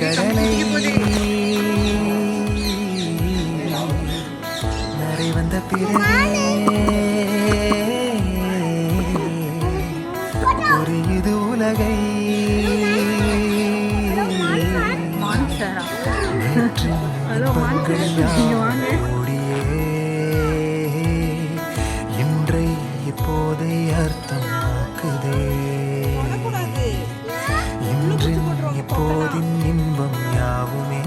கடலை நரை வந்த பிறகு புரியுது உலகை ஓடியே இன்றை இப்போதை அர்த்தமாக்குதே இன்றின் இப்போதின் இன்பம் யாவுமே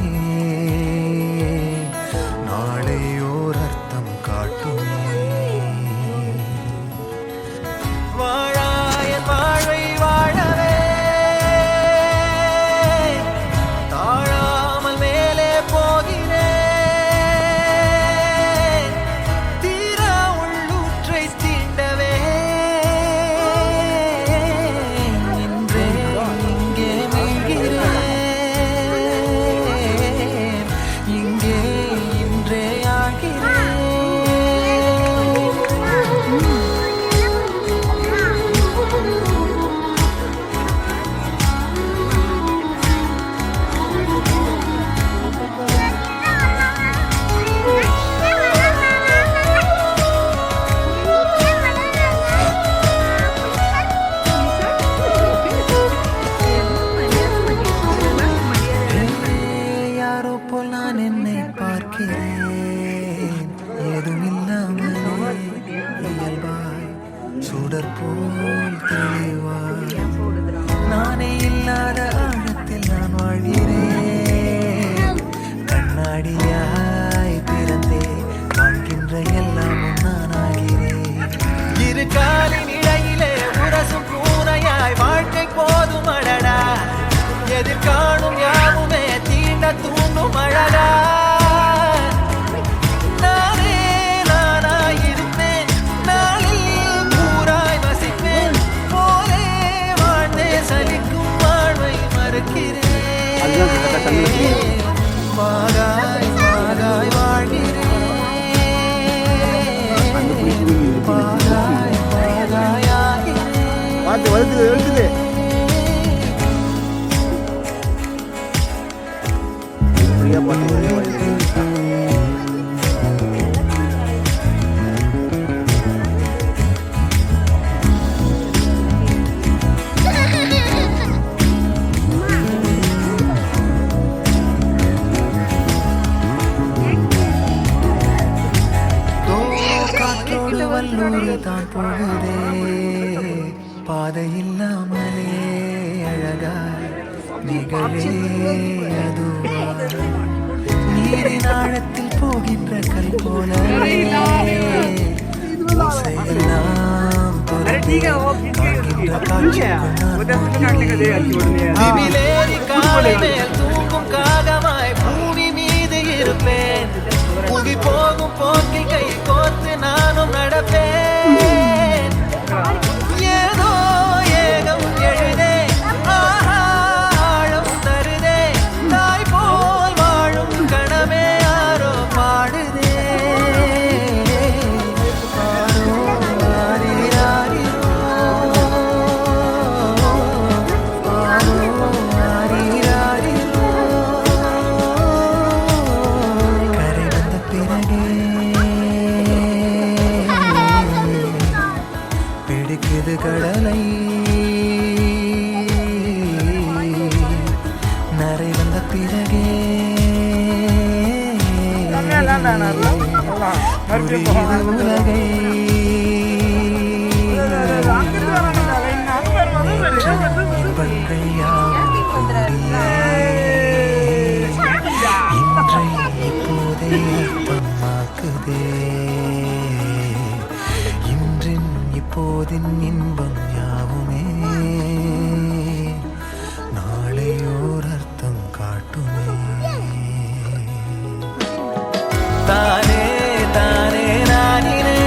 நாளை ஓர் அர்த்தம் காட்டுமே வாழாய வாழ்வை வாழவே தாழாமல் மேலே போகிறேன் தீரா உள்ளூற்றை தீண்டவே இன்றே இங்கே மீழ்கிறேன் இங்கே இன்றே ஆகிறேன் யாரோ போல் நான் என்னை பார்க்கிறேன் ஏதுமில்லாமலே இயல்பாய் சுடர் போல் தெளிவாய் நானே இல்லாத ஆழத்தில் நான் வாழ்கிறேன் கண்ணாடியாய் பிறந்தே காண்கின்ற எல்லாமும் நான் ஆகிறேன் இரு காலின் இடையிலே உரசும் பூனையாய் வாழ்க்கை போதும் அடடா எதிர்காணும் யாவுமே தீண்ட தூண்டும் அழகா நானே நானாயிருப்பேன் நாளில் பூராய் வசிப்பேன் போலே வாழ்ந்தே சலிக்கும் வாழ்வை மறுக்கிறேன் வாகாய் வாகாய் வாழ்கிறேன் வாகாய் வாகாய் ஆகிறேன் காற்றோடு வல்லூர் தான் போகுதே பாதை இல்லாமலே அழகாய் நிகழே அதுவா நீரின் ஆழத்தில் போகின்ற கல் போல ஓசையெல்லாம் காண்கின்ற காட்சி தூங்கும் காகமாய் பூமி மீது இருப்பேன் புவி போகும் போக்கி கை கோர்த்து நானும் நடப்பேன் ஏதோ ஏகம் எழுதே ஆழம் தருதே தாய் போல் வாழும் கணமே யாரோ பாடுதே ஆரோ ஆரிராரிரோ ஆரோ ஆரிராரிரோ கரை வந்த பிறகே பிடிக்குது கடலை நரை வந்த பிறகே புரியுது உலகை இன்பங்கள் யாவும் கூடியே இன்றை இப்போதே அர்த்தமாக்குதே இன்றின் இப்போதின் இன்பம் யாவுமே நாளை ஓர் அர்த்தம் காட்டுமே தானே தானே நானினே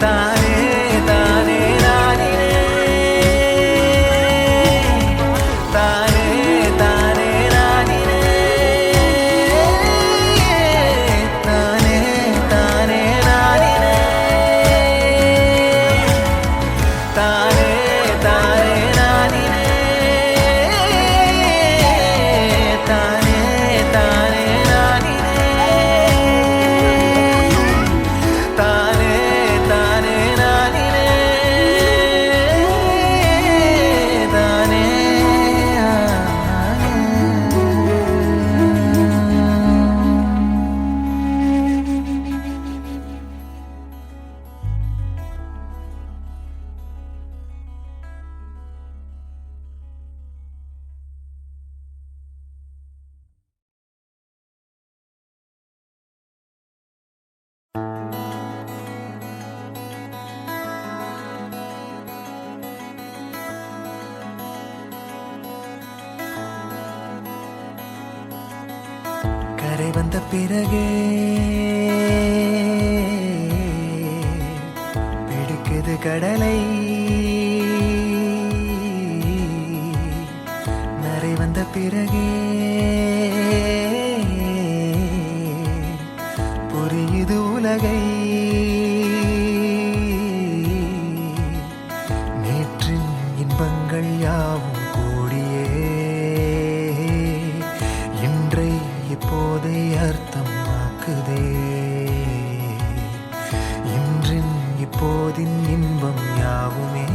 தானே தானே நானினே வந்த பிறகே பிடிக்குது கடலை. நரை வந்த பிறகே புரியுது உலகை. நேற்றின் இன்பங்கள் யாவும் கூடியே இன்றை இப்போதை அர்த்தமாக்குதே. இன்றின் இப்போதின் இன்பம் யாவுமே